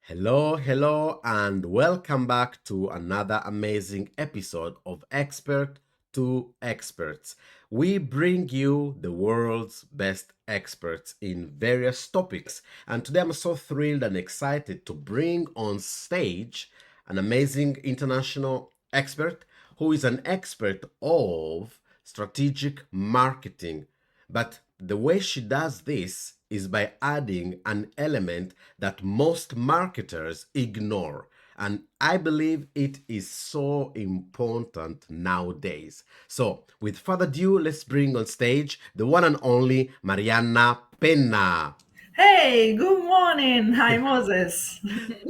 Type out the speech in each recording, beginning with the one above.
Hello, and welcome back to another amazing episode of Expert to Experts. We bring you the world's best experts in various topics, and today I'm so thrilled and excited to bring on stage an amazing international expert who is an expert of strategic marketing. But the way she does this is by adding an element that most marketers ignore. And I believe it is so important nowadays. So, with further ado, let's bring on stage the one and only Marianna Penna. Hey, good morning. Hi, Moses.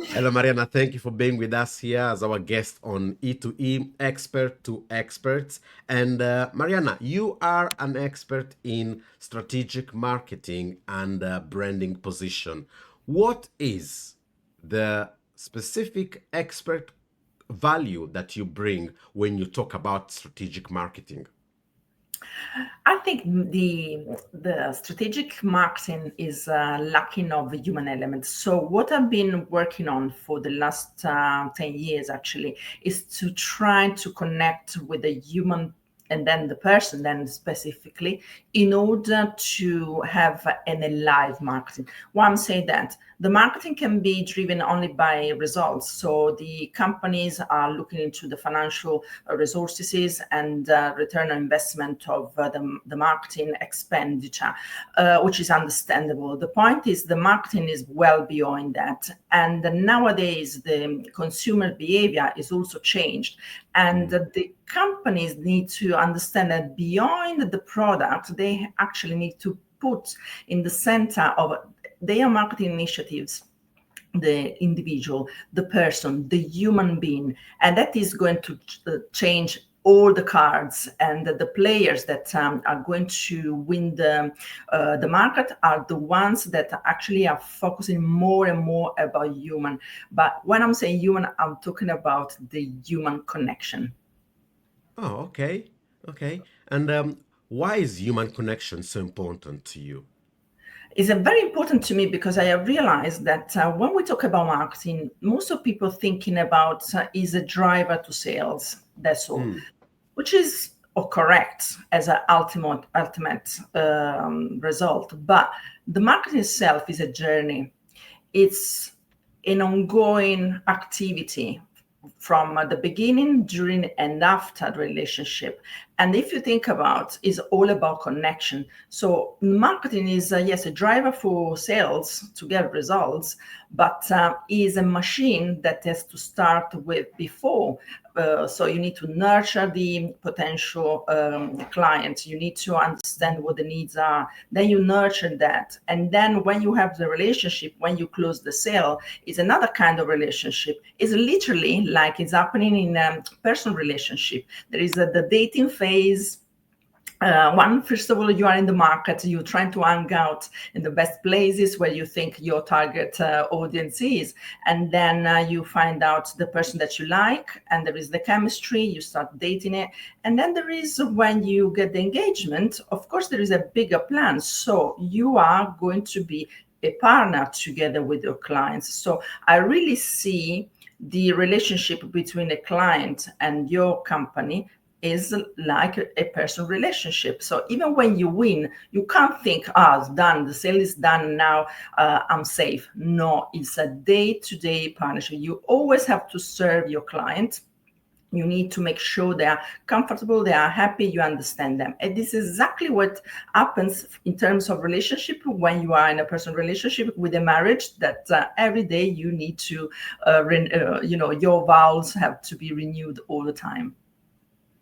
Hello, Mariana. Thank you for being with us here as our guest on E2E, Expert to Experts. And Mariana, you are an expert in strategic marketing and branding position. What is the specific expert value that you bring when you talk about strategic marketing? I think the strategic marketing is lacking of the human element. So what I've been working on for the last 10 years actually is to try to connect with the human and then the person then specifically in order to have an alive marketing. Why I'm saying that the marketing can be driven only by results. So the companies are looking into the financial resources and return on investment of the marketing expenditure, which is understandable. The point is the marketing is well beyond that. And nowadays, the consumer behavior is also changed. And the companies need to understand that beyond the product, they actually need to put in the center of their marketing initiatives the individual, the person, the human being, and that is going to change all the cards, and the players that are going to win the market are the ones that actually are focusing more and more about human. But when I'm saying human, I'm talking about the human connection. Oh, okay. Okay. And why is human connection so important to you? It's very important to me because I have realized that when we talk about marketing, most of people thinking about is a driver to sales. That's all, Hmm. which is correct as an ultimate result. But the marketing itself is a journey. It's an ongoing activity from the beginning, during, and after the relationship. And if you think about, it's all about connection. So marketing is yes a driver for sales to get results, but is a machine that has to start with before. So you need to nurture the potential client. You need to understand what the needs are. Then you nurture that, and then when you have the relationship, when you close the sale, is another kind of relationship. It's literally like it's happening in a personal relationship. There is the dating phase. One, first of all, you are in the market, you're trying to hang out in the best places where you think your target audience is. And then you find out the person that you like, and there is the chemistry, you start dating it. And then there is when you get the engagement, of course, there is a bigger plan. So you are going to be a partner together with your clients. So I really see the relationship between a client and your company is like a personal relationship. So even when you win, you can't think, it's done, the sale is done now, I'm safe. No, it's a day-to-day partnership. You always have to serve your client. You need to make sure they are comfortable, they are happy, you understand them. And this is exactly what happens in terms of relationship when you are in a personal relationship with a marriage, that every day you need to, your vows have to be renewed all the time.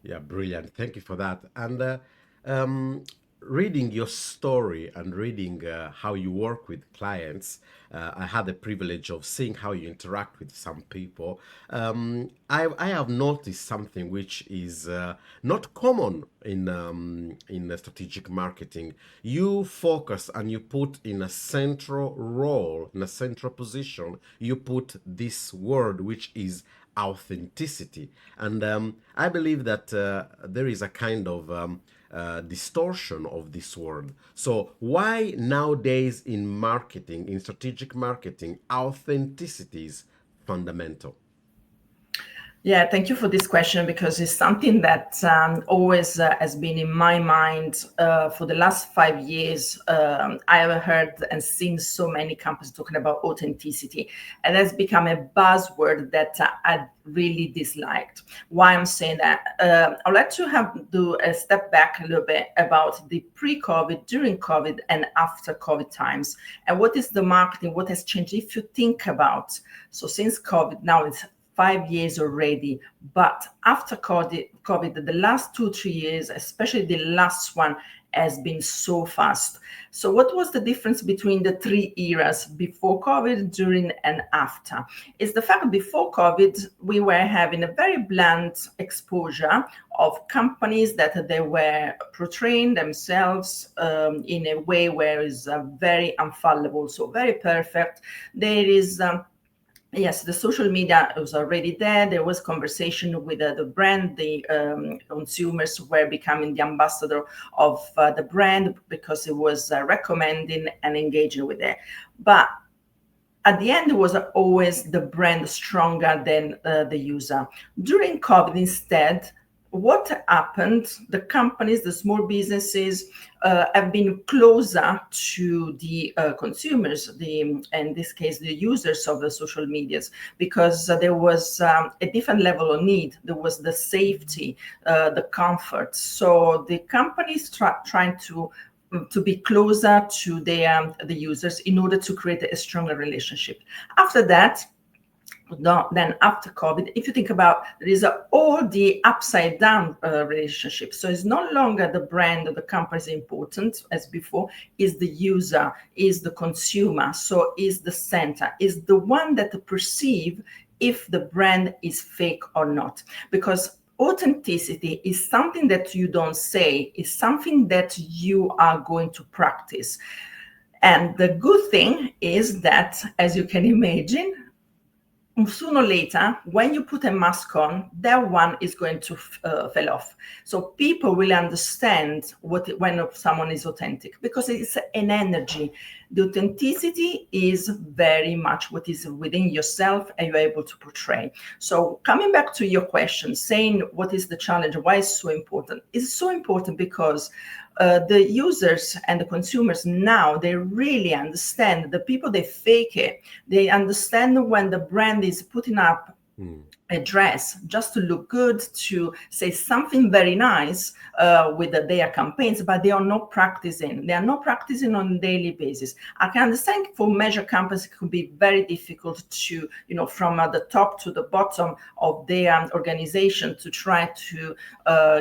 Yeah, brilliant. Thank you for that. And um, reading your story and reading how you work with clients, I had the privilege of seeing how you interact with some people. I have noticed something which is not common in strategic marketing. You focus and you put in a central role, in a central position, you put this word which is authenticity. And I believe that there is a kind of distortion of this word. So why nowadays in marketing, in strategic marketing, authenticity is fundamental? Yeah, thank you for this question because it's something that always has been in my mind for the last 5 years. I have heard and seen so many companies talking about authenticity, and that's become a buzzword that I really disliked. Why I'm saying that? I'd like to do a step back a little bit about the pre-COVID, during COVID, and after COVID times, and what is the marketing, what has changed. If you think about, so since COVID, now it's 5 years already. But after COVID, the last 2, 3 years, especially the last one, has been so fast. So, what was the difference between the three eras before COVID, during, and after? Is the fact that before COVID, we were having a very bland exposure of companies that they were portraying themselves in a way where is very infallible, so very perfect. There is yes, the social media was already there. There was conversation with the brand. The consumers were becoming the ambassador of the brand because it was recommending and engaging with it. But at the end, it was always the brand stronger than the user. During COVID, instead, what happened? The companies, the small businesses, have been closer to the consumers, in this case, the users of the social medias, because there was a different level of need. There was the safety, the comfort. So the companies trying to be closer to the users in order to create a stronger relationship. After that, then after COVID, if you think about, there is all the upside down relationship. So it's no longer the brand or the company is important as before, is the user, is the consumer. So is the center, is the one that perceive if the brand is fake or not. Because authenticity is something that you don't say, it's something that you are going to practice. And the good thing is that, as you can imagine, sooner or later, when you put a mask on, that one is going to fall off. So people will understand when someone is authentic, because it's an energy. The authenticity is very much what is within yourself and you're able to portray. So coming back to your question, saying what is the challenge, why it's so important? It's so important because the users and the consumers now, they really understand. The people, they fake it. They understand when the brand is putting up a dress just to look good, to say something very nice with their campaigns, but they are not practicing. They are not practicing on a daily basis. I can understand for major companies it could be very difficult to, from the top to the bottom of their organization to try to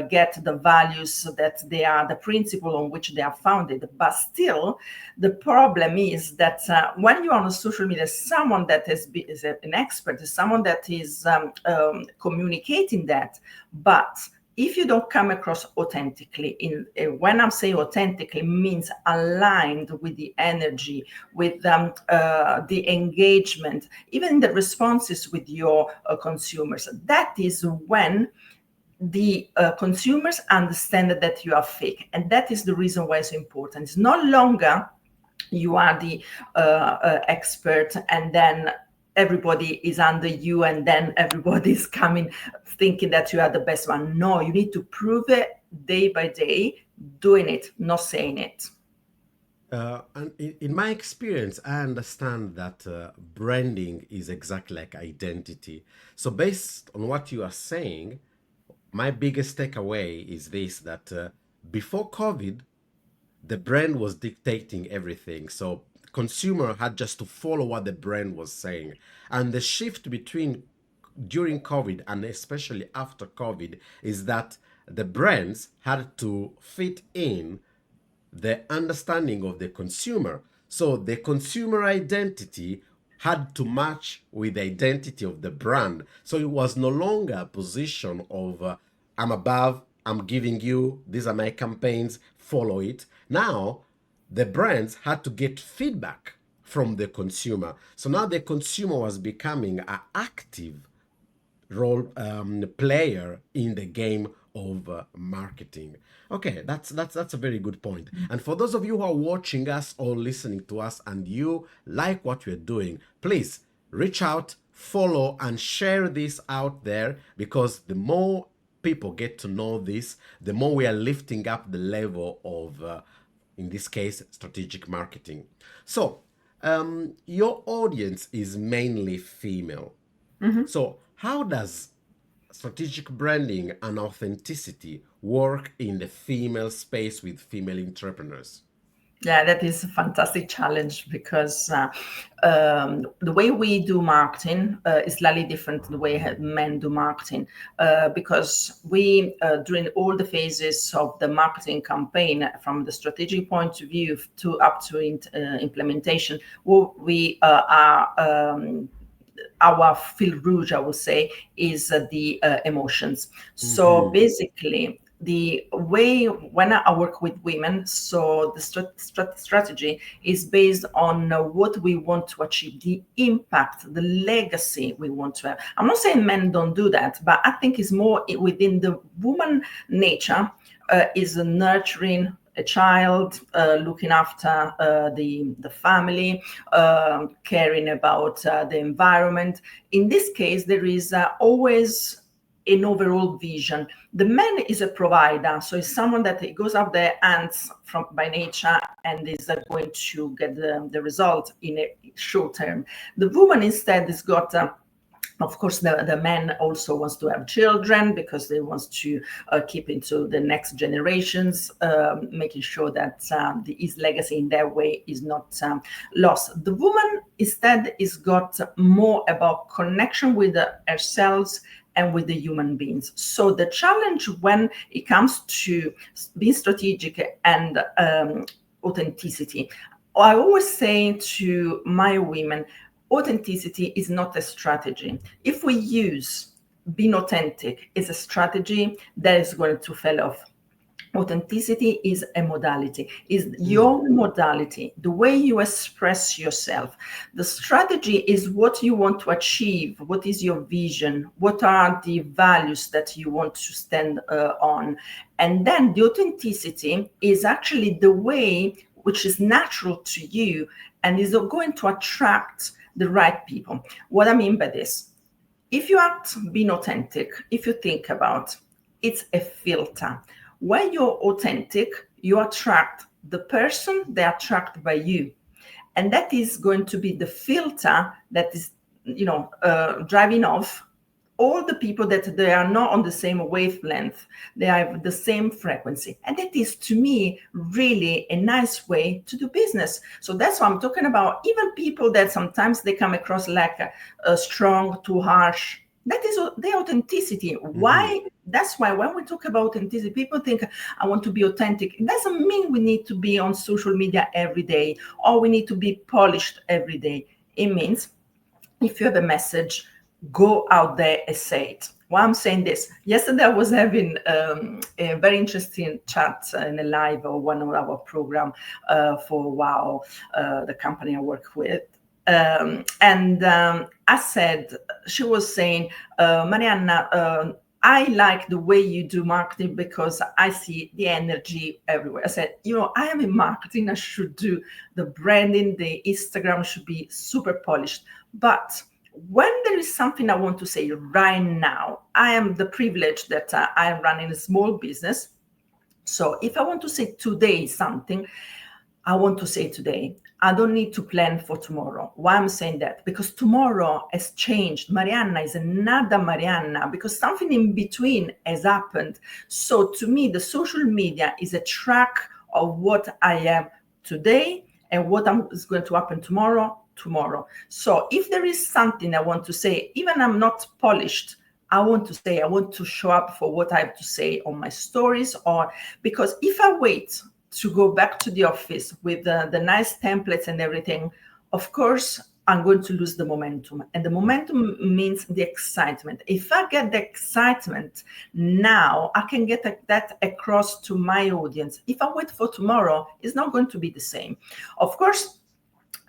get the values that they are, the principle on which they are founded. But still, the problem is that when you are on social media, someone that is an expert, someone that is communicating that, but if you don't come across authentically, when I'm saying authentically, means aligned with the energy, with the engagement, even the responses with your consumers, that is when the consumers understand that you are fake. And that is the reason why it's important. It's no longer you are the expert and then everybody is under you and then everybody is coming thinking that you are the best one. No, you need to prove it day by day, doing it, not saying it. And in my experience, I understand that branding is exactly like identity. So, based on what you are saying, my biggest takeaway is this, that before COVID, the brand was dictating everything. So consumer had just to follow what the brand was saying. And the shift between during COVID and especially after COVID is that the brands had to fit in the understanding of the consumer. So the consumer identity had to match with the identity of the brand. So it was no longer a position of I'm above, I'm giving you, these are my campaigns, follow it. Now the brands had to get feedback from the consumer. So now the consumer was becoming an active role player in the game of marketing. Okay, that's a very good point. And for those of you who are watching us or listening to us and you like what we're doing, please reach out, follow, and share this out there, because the more people get to know this, the more we are lifting up the level of, in this case, strategic marketing. So, your audience is mainly female. Mhm. So, how does strategic branding and authenticity work in the female space with female entrepreneurs? Yeah, that is a fantastic challenge because the way we do marketing is slightly different than the way men do marketing. Because we, during all the phases of the marketing campaign, from the strategic point of view to up to implementation, we are our fil rouge, I would say, is the emotions. So Mm-hmm. basically, the way when I work with women, so the strategy is based on what we want to achieve, the impact, the legacy we want to have. I'm not saying men don't do that, but I think it's more within the woman nature, is nurturing a child, looking after the family, caring about the environment. In this case, there is always an overall vision. The man is a provider, so it's someone that goes out there and from by nature and is going to get the result in a short term. The woman instead has got of course, the man also wants to have children because they want to keep into the next generations, making sure that his legacy in their way is not lost. The woman instead is got more about connection with herself and with the human beings. So the challenge when it comes to being strategic and authenticity, I always say to my women, authenticity is not a strategy. If we use being authentic as a strategy, that is going to fail off. Authenticity is a modality, is Mm. your modality, the way you express yourself. The strategy is what you want to achieve, what is your vision, what are the values that you want to stand on. And then the authenticity is actually the way which is natural to you and is going to attract the right people. What I mean by this, if you act being authentic, if you think about it's a filter. When you're authentic, you attract the person they attract by you. And that is going to be the filter that is, driving off all the people that they are not on the same wavelength, they have the same frequency. And that is, to me, really a nice way to do business. So that's what I'm talking about. Even people that sometimes they come across like strong, too harsh, that is their authenticity. Mm-hmm. Why? That's why when we talk about authenticity, people think I want to be authentic. It doesn't mean we need to be on social media every day or we need to be polished every day. It means if you have a message, go out there and say it. Why I'm saying this, yesterday I was having a very interesting chat in a live or one of our program for Wow, the company I work with. And I said, she was saying, Marianna, I like the way you do marketing because I see the energy everywhere. I said, I am in marketing. I should do the branding, the Instagram should be super polished. But when there is something I want to say right now, I am the privilege that I am running a small business. So if I want to say today something, I want to say today. I don't need to plan for tomorrow. Why I'm saying that? Because tomorrow has changed. Marianna is another Marianna because something in between has happened. So to me, the social media is a track of what I am today and what is going to happen tomorrow. So if there is something I want to say, even I'm not polished, I want to show up for what I have to say on my stories, or because if I wait to go back to the office with the nice templates and everything, of course, I'm going to lose the momentum. And the momentum means the excitement. If I get the excitement now, I can get that across to my audience. If I wait for tomorrow, it's not going to be the same. Of course,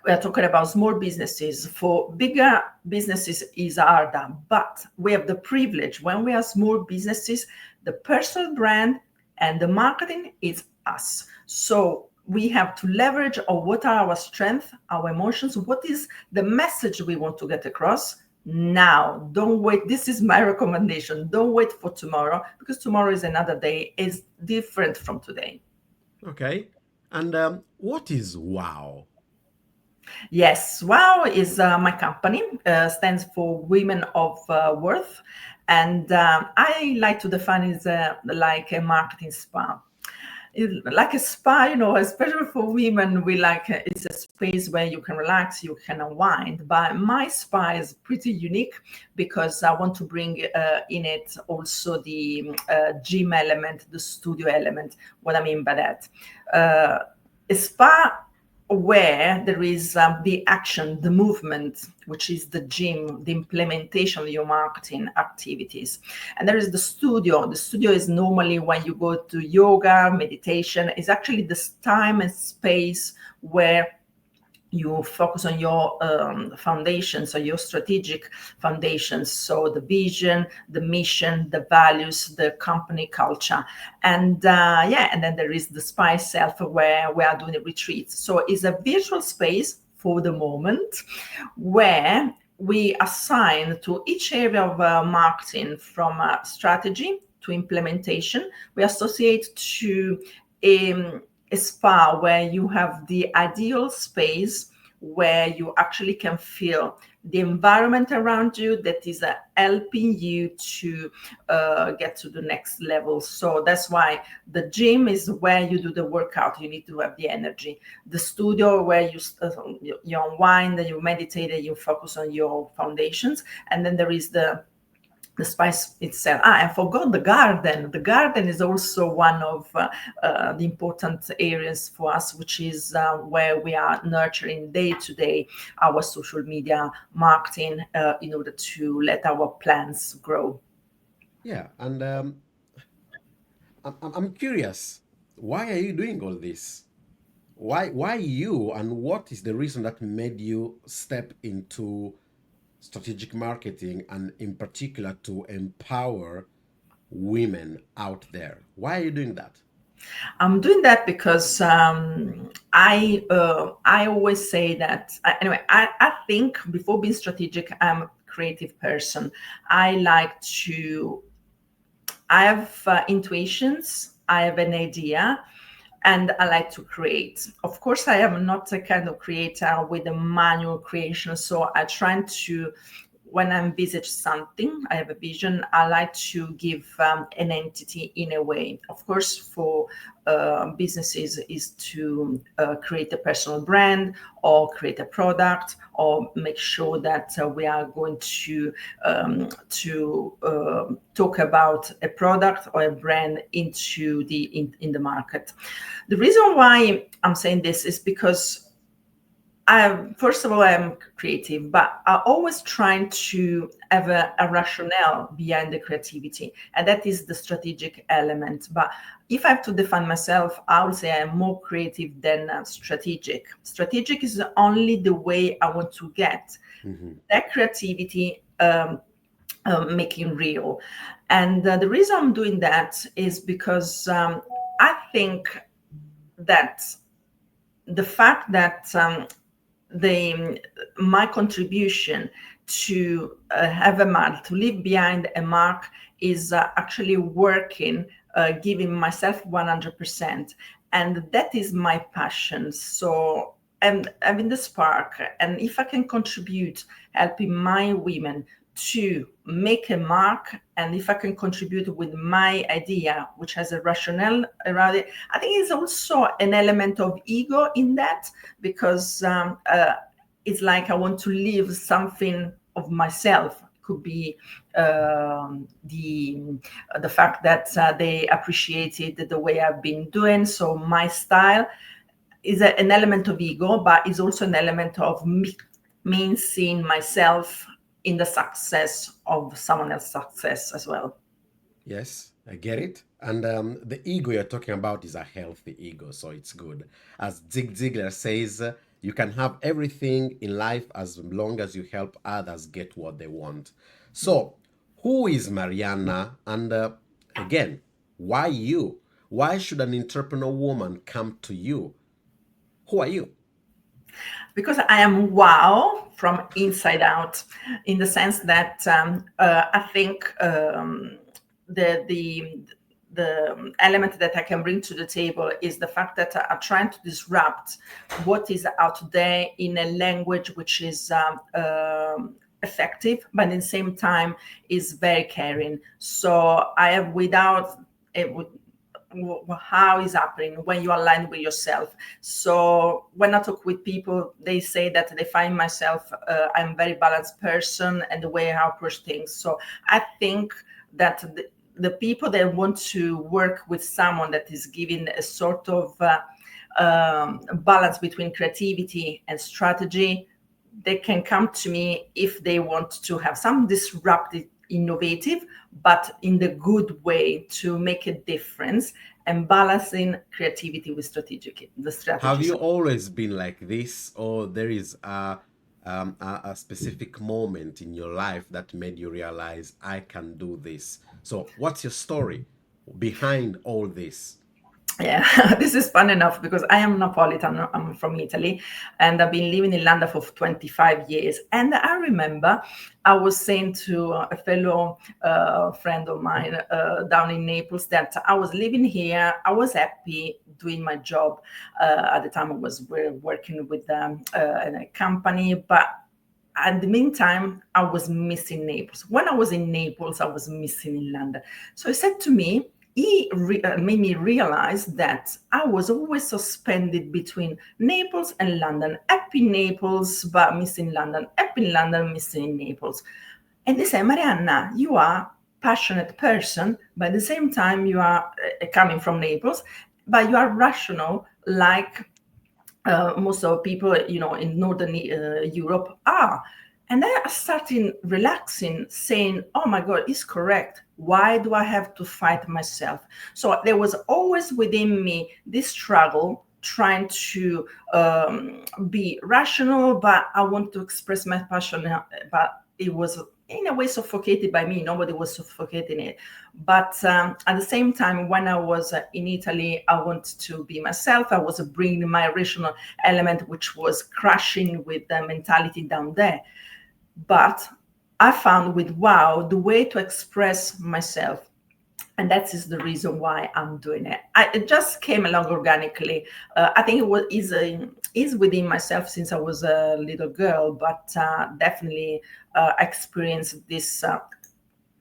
we are talking about small businesses. For bigger businesses is harder, but we have the privilege when we are small businesses The personal brand and the marketing is us. So we have to leverage on what are our strengths, our emotions, what is the message we want to get across now. Don't wait. This is my recommendation. Don't wait for tomorrow, because tomorrow is another day, is different from today. Okay. And what is wow? Yes, WOW is my company, stands for Women of Worth. And I like to define it as like a marketing spa. Like a spa, especially for women, we like it's a space where you can relax, you can unwind. But my spa is pretty unique because I want to bring in it also the gym element, the studio element. What I mean by that, a spa where there is the action, the movement, which is the gym, the implementation of your marketing activities. And there is the studio. The studio is normally when you go to yoga, meditation, is actually this time and space where you focus on your foundations, or your strategic foundations, so the vision, the mission, the values, the company culture. And and then there is the spa itself, where we are doing retreats. So it's a virtual space for the moment, where we assign to each area of marketing, from strategy to implementation. We associate to a spa where you have the ideal space, where you actually can feel the environment around you that is helping you to get to the next level. So that's why the gym is where you do the workout. You need to have the energy. The studio, where you unwind and you meditate and you focus on your foundations. And then there is the spice itself. I forgot the garden. The garden is also one of the important areas for us, which is where we are nurturing day to day our social media marketing in order to let our plants grow. Yeah. And I'm curious, why are you doing all this? Why you, and what is the reason that made you step into strategic marketing, and in particular to empower women out there? Why are you doing that? I'm doing that because I always say that anyway. I think before being strategic, I'm a creative person. I like to I have intuitions, I have an idea, and I like to create. Of course, I am not a kind of creator with a manual creation. So I try to, when I envisage something, I have a vision, I like to give an entity in a way. Of course, for businesses is to create a personal brand, or create a product, or make sure that we are going to talk about a product or a brand into in the market. The reason why I'm saying this is because first of all, I'm creative, but I always trying to have a rationale behind the creativity, and that is the strategic element. But if I have to define myself, I would say I'm more creative than strategic. Strategic is only the way I want to get Mm-hmm. that creativity making real. And the reason I'm doing that is because I think that the fact that the my contribution to have a mark, to leave behind a mark, is actually working, giving myself 100%, and that is my passion. So, and having the spark, and if I can contribute, helping my women to make a mark, and if I can contribute with my idea, which has a rationale around it, I think it's also an element of ego in that, because it's like I want to leave something of myself. Could be the fact that they appreciated the way I've been doing. So my style is an element of ego, but is also an element of me seeing myself in the success of someone else's success as well. Yes, I get it. And the ego you're talking about is a healthy ego, so it's good. As Zig Ziglar says, you can have everything in life as long as you help others get what they want. So, who is Marianna, and Again, why you? Why should an entrepreneur woman come to you? Who are you? Because I am wow from inside out, in the sense that I think the the the element that I can bring to the table is the fact that I'm trying to disrupt what is out there in a language which is effective, but at the same time is very caring. So I have without it, how is happening when you align with yourself. So when I talk with people, they say that they find myself, I'm a very balanced person and the way I approach things. So I think that the people that want to work with someone that is giving a sort of balance between creativity and strategy, they can come to me if they want to have some disruptive, innovative, but in the good way to make a difference and balancing creativity with the Have strategies. you always been like this, or there is a specific moment in your life that made you realize I can do this? So, what's your story behind all this? Yeah, this is fun enough because I am Napolitan. I'm from Italy, and I've been living in London for 25 years. And I remember I was saying to a fellow friend of mine down in Naples that I was living here. I was happy doing my job. At the time, I was working with a company, but at the meantime, I was missing Naples. When I was in Naples, I was missing in London. So he said to me, made me realize that I was always suspended between Naples and London. Happy Naples, but missing London. Happy London, missing Naples. And they say, Marianna, you are a passionate person, but at the same time, you are coming from Naples, but you are rational, like most of people, in Northern Europe are. And then I started relaxing, saying, oh my God, it's correct. Why do I have to fight myself? So there was always within me this struggle trying to be rational, but I want to express my passion. But it was in a way suffocated by me. Nobody was suffocating it. But at the same time, when I was in Italy, I wanted to be myself. I was bringing my rational element, which was crashing with the mentality down there. But I found with Wow the way to express myself. And that is the reason why I'm doing it. It just came along organically. I think it was is within myself since I was a little girl, but definitely experienced this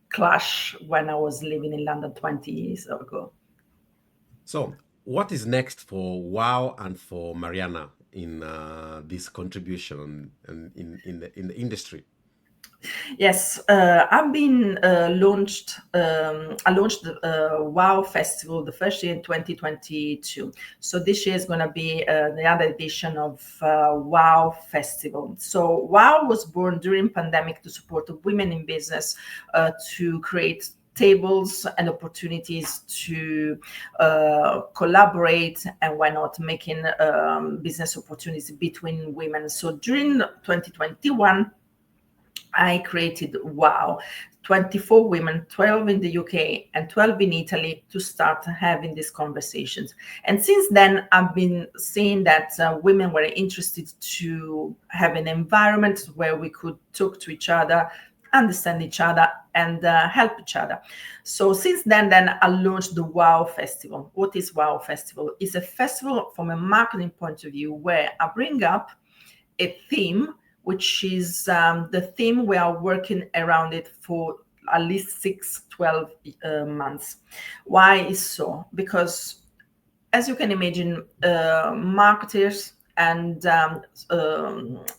clash when I was living in London 20 years ago. So, what is next for Wow and for Mariana in this contribution and in the industry? Yes, I've been launched. I launched the Wow Festival the first year in 2022. So this year is going to be the other edition of Wow Festival. So Wow was born during pandemic to support women in business to create tables and opportunities to collaborate, and why not making business opportunities between women. So during 2021 I created Wow, 24 women, 12 in the UK and 12 in Italy, to start having these conversations. And since then, I've been seeing that women were interested to have an environment where we could talk to each other, understand each other, and help each other. So since then I launched the Wow Festival. What is Wow Festival? It's a festival from a marketing point of view where I bring up a theme, which is the theme we are working around it for at least 6-12 months. Why is so? Because as you can imagine, marketers and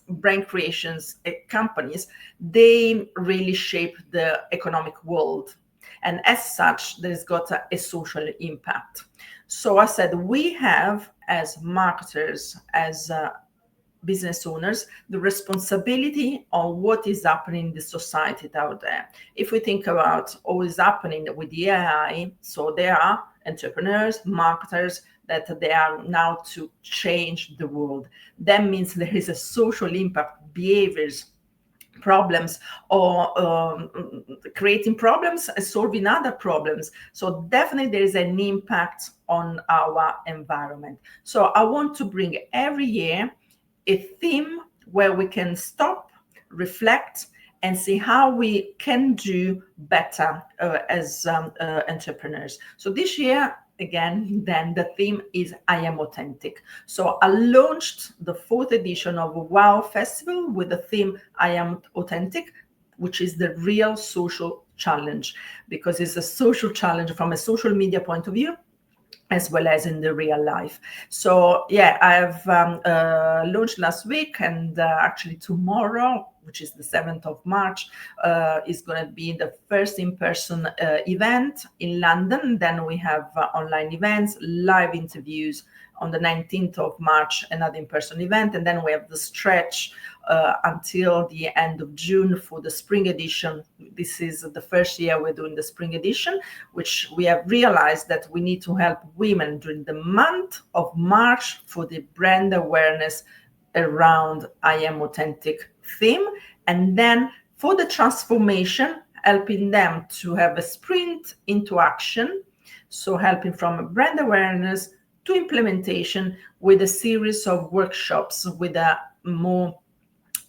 brand creations companies, they really shape the economic world. And as such, there's got a social impact. So I said, we have as marketers, as business owners, the responsibility on what is happening in the society out there. If we think about what is happening with the AI, so there are entrepreneurs, marketers, that they are now to change the world. That means there is a social impact, behaviors, problems, or creating problems and solving other problems. So definitely there is an impact on our environment. So I want to bring every year a theme where we can stop, reflect, and see how we can do better as entrepreneurs. So this year, again, then the theme is I am authentic. So I launched the fourth edition of Wow Festival with the theme I am authentic, which is the real social challenge, because it's a social challenge from a social media point of view, as well as in the real life. So yeah, I've launched last week, and actually tomorrow, which is the 7th of March, is going to be the first in-person event in London. Then we have online events, live interviews on the 19th of March, another in-person event, and then we have the stretch until the end of June for the spring edition. This is the first year we're doing the spring edition, which we have realized that we need to help women during the month of March for the brand awareness around I am authentic theme, and then for the transformation, helping them to have a sprint into action. So helping from brand awareness to implementation with a series of workshops with a more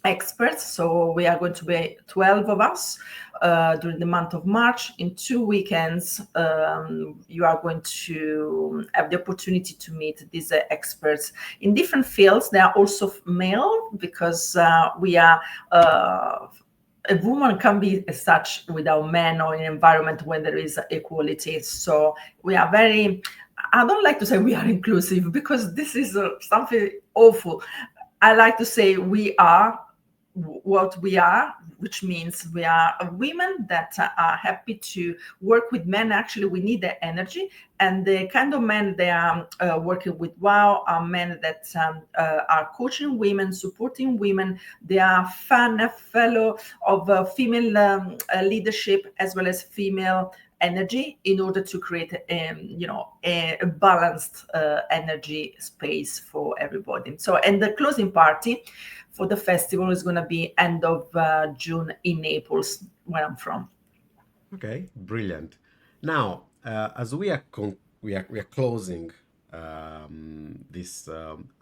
experts. So we are going to be 12 of us during the month of March. In 2 weekends, you are going to have the opportunity to meet these experts in different fields. They are also male, because we are a woman can be as such without men, or in an environment where there is equality. So we are very, I don't like to say we are inclusive, because this is something awful. I like to say we are what we are, which means we are women that are happy to work with men. Actually, we need their energy, and the kind of men they are working with WOW are men that are coaching women, supporting women. They are fellow of female leadership, as well as female energy, in order to create a balanced energy space for everybody. So, and the closing party for the festival is going to be end of June in Naples, where I'm from. Okay, brilliant. Now, as we are closing this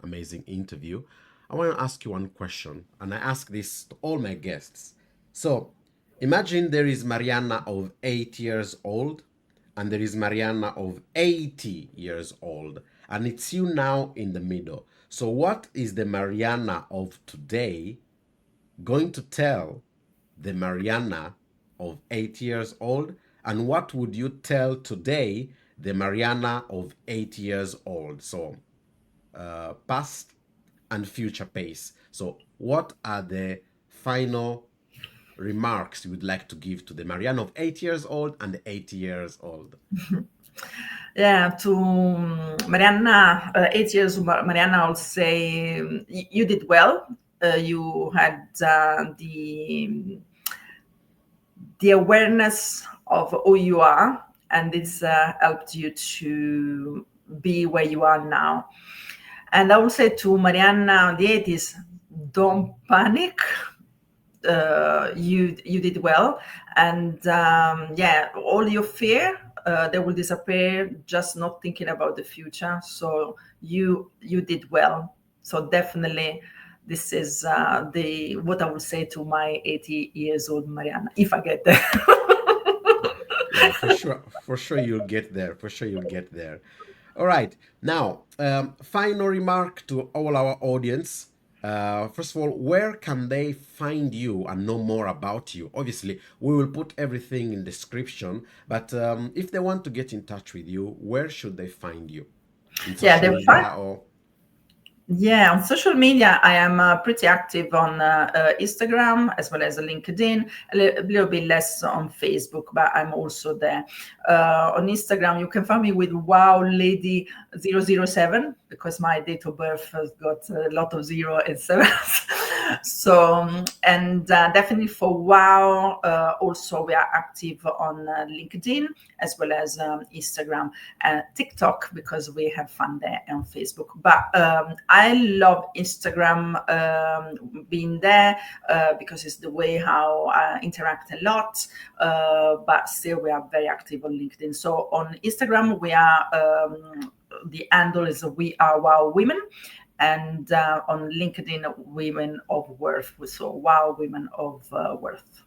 amazing interview, I want to ask you one question, and I ask this to all my guests. So, imagine there is Marianna of 8 years old, and there is Marianna of 80 years old, and it's you now in the middle. So, what is the Marianna of today going to tell the Marianna of 8 years old? And what would you tell today the Marianna of 8 years old? So, past and future pace. So, what are the final remarks you would like to give to the Marianna of 8 years old and the 80 years old? Yeah, to Marianna, 8 years, Marianna, I'll say you did well. You had the awareness of who you are, and this helped you to be where you are now. And I would say to Marianna, the 80s, don't panic. You did well, and yeah, all your fear they will disappear, just not thinking about the future. So you did well. So definitely this is the what I would say to my 80 years old Marianna, if I get there. Yeah, for sure. For sure, you'll get there. For sure, you'll get there. All right. Now, final remark to all our audience. First of all, where can they find you and know more about you? Obviously, we will put everything in description, but if they want to get in touch with you, where should they find you? In Yeah, social media or? yeah, on social media, I am pretty active on Instagram as well as LinkedIn, a little bit less on Facebook, but I'm also there. On Instagram, you can find me with Wow Lady 007, because my date of birth has got a lot of zero and sevens. And definitely for Wow, also we are active on LinkedIn as well as Instagram and TikTok because we have fun there on Facebook. But I love Instagram being there because it's the way how I interact a lot. But still, we are very active on LinkedIn. So on Instagram, we are. The handle is We Are Wow Women, and on LinkedIn, Women of Worth. So Wow Women of Worth.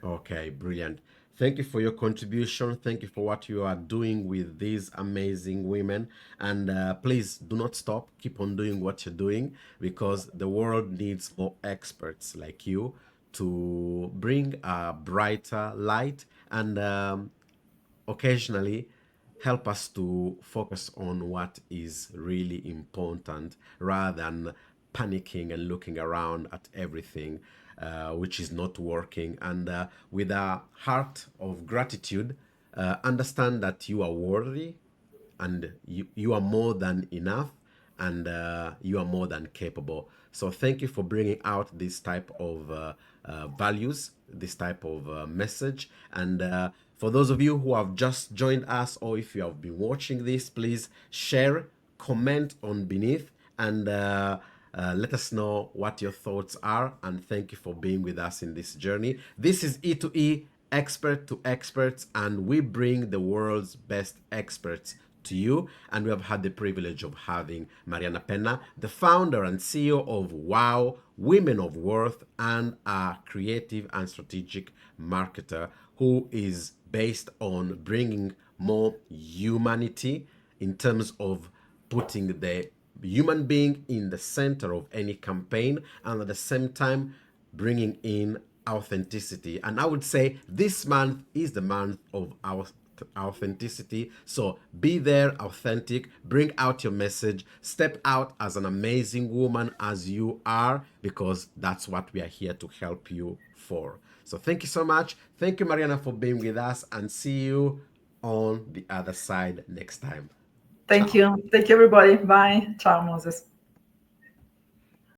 Okay, brilliant. Thank you for your contribution. Thank you for what you are doing with these amazing women. And please do not stop. Keep on doing what you're doing because the world needs more experts like you to bring a brighter light and occasionally help us to focus on what is really important rather than panicking and looking around at everything which is not working. And with a heart of gratitude, understand that you are worthy and you are more than enough and you are more than capable. So thank you for bringing out this type of values, this type of message. And for those of you who have just joined us, or if you have been watching this, please share, comment on beneath, and let us know what your thoughts are. And thank you for being with us in this journey. This is E to E, expert to experts, and we bring the world's best experts to you. And we have had the privilege of having Marianna Penna, the founder and CEO of Wow, Women of Worth, and a creative and strategic marketer who is based on bringing more humanity in terms of putting the human being in the center of any campaign and at the same time bringing in authenticity. And I would say this month is the month of our authenticity. So be there, authentic, bring out your message, step out as an amazing woman as you are, because that's what we are here to help you for. So thank you so much. Thank you, Mariana, for being with us, and see you on the other side next time. Thank Ciao. you. Thank you, everybody. Bye. Ciao, Moses.